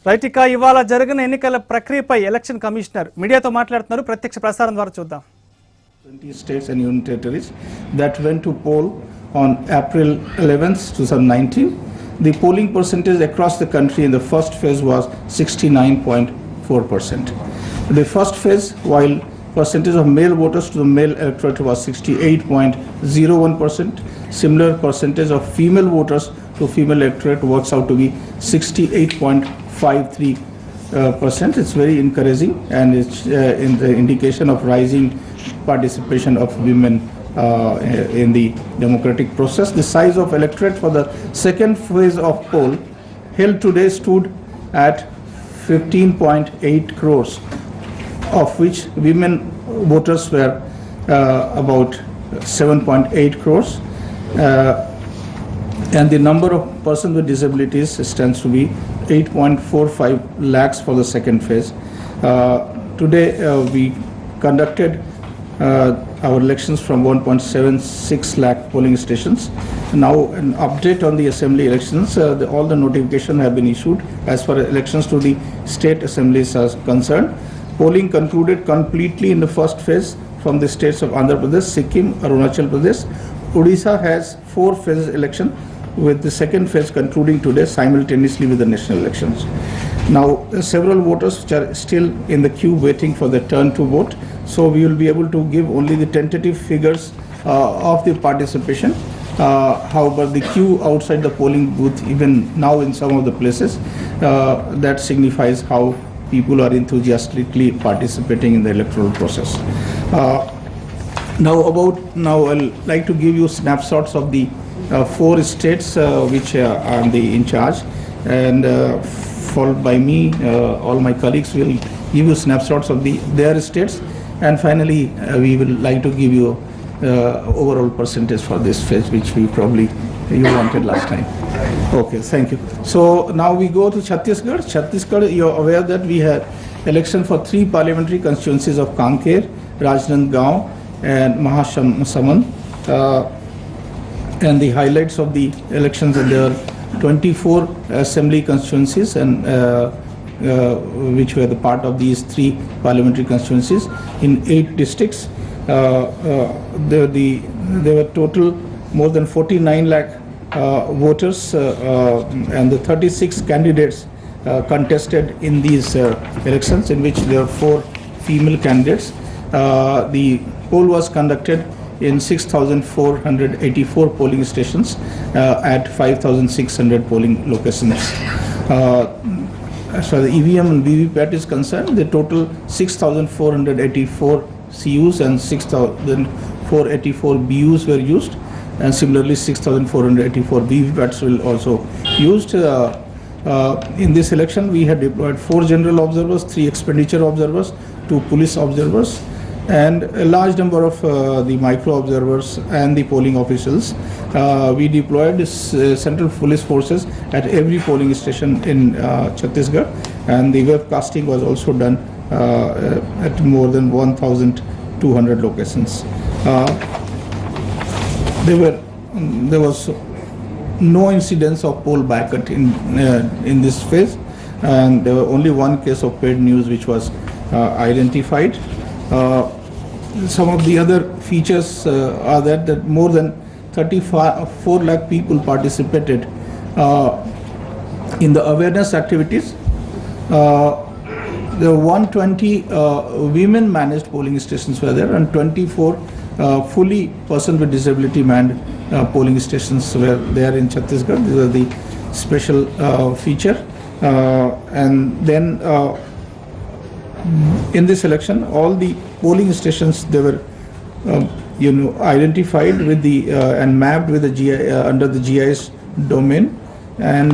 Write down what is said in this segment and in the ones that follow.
Right ఇక ఇవాళ జరిగిన ఎన్నికల ప్రక్రియపై ఎలక్షన్ కమిషనర్ మీడియాతో మాట్లాడుతున్నారు. ప్రత్యక్ష ప్రసారం ద్వారా చూద్దాం. 20 states and union territories that went to poll on April 11th, 2019. The polling percentage across the country in the first phase was 69.4%. The first phase, while percentage of male voters to the male electorate was 68.01%, similar percentage of female voters to female electorate works out to be 68.53%. It's very encouraging, and it's in the indication of rising participation of women in the democratic process. The size of electorate for the second phase of poll held today stood at 15.8 crores, of which women voters were about 7.8 crores. And the number of persons with disabilities stands to be 8.45 lakhs for the second phase. Today we conducted our elections from 1.76 lakh polling stations. Now an update on the assembly elections. All the notification have been issued as far as elections to the state assemblies are concerned. Polling concluded completely in the first phase from the states of Andhra Pradesh, Sikkim, Arunachal Pradesh. Odisha has 4 phases election, with the second phase concluding today simultaneously with the national elections. Now several voters which are still in the queue waiting for their turn to vote, so we will be able to give only the tentative figures of the participation. However, the queue outside the polling booth, even now in some of the places, that signifies how people are enthusiastically participating in the electoral process. Now I'll like to give you snapshots of the 4 states which are in charge, and followed by me, all my colleagues will give you snapshots of their states, and finally we will like to give you overall percentage for this phase, which you wanted last time. Okay, thank you. So now we go to Chhattisgarh. Chhattisgarh, you're aware that we had election for 3 parliamentary constituencies of Kanker, Rajnandgaon and Mahasamand. And the highlights of the elections, and there are 24 assembly constituencies, and which were the part of these 3 parliamentary constituencies in 8 districts. There were total more than 49 lakh voters, and the 36 candidates contested in these elections, in which there are 4 female candidates. The poll was conducted in 6,484 polling stations at 5,600 polling locations. As far as the EVM and VVPAT is concerned, the total 6,484 CUs and 6,484 BUs were used, and similarly 6,484 VVPATs will also used. In this election, we had deployed 4 general observers, 3 expenditure observers, 2 police observers, and a large number of the micro observers and the polling officials. We deployed central police forces at every polling station in Chhattisgarh, and the webcasting was also done at more than 1,200 locations. There was no incidence of poll boycott in this phase, and there was only 1 case of paid news which was identified. Some of the other features are that more than 34 lakh people participated in the awareness activities. There were 120 women managed polling stations were there, and 24 fully person with disability manned polling stations were there in Chhattisgarh. These are the special feature. And then in this election, all the polling stations, they were identified with the and mapped with the under the GIS domain, and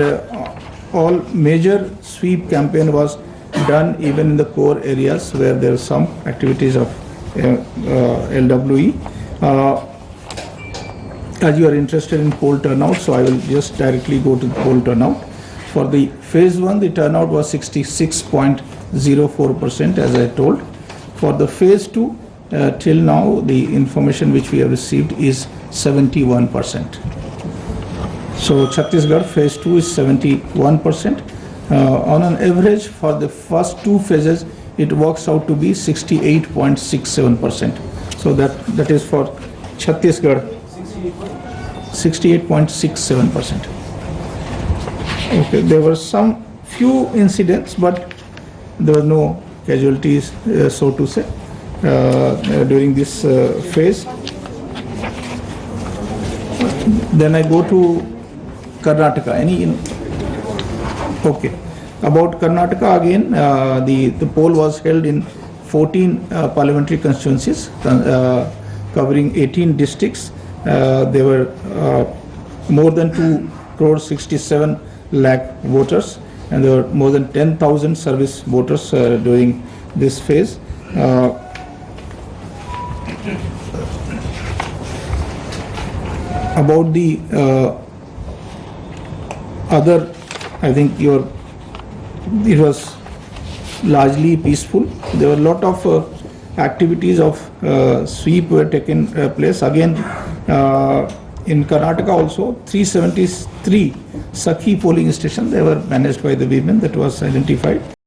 all major sweep campaign was done even in the core areas where there are some activities of LWE. As you are interested in poll turnout, so I will just directly go to the poll turnout. For the phase 1, the turnout was 66.04%, as I told. For the phase 2, till now, the information which we have received is 71%. So Chhattisgarh phase 2 is 71%. On an average, for the first two phases, it works out to be 68.67%. So that is for Chhattisgarh, 68.67%. Okay, there were some few incidents, but there were no casualties, so to say, during this phase. Then I go to Karnataka. Okay. About Karnataka again, the poll was held in 14 parliamentary constituencies covering 18 districts. There were more than 2 crore 67 lakh voters, and there were more than 10,000 service voters during this phase. About the other, I think it was largely peaceful. There were a lot of activities of sweep were taken place. Again, in Karnataka also, 373 Sakhi polling stations, they were managed by the women, that was identified.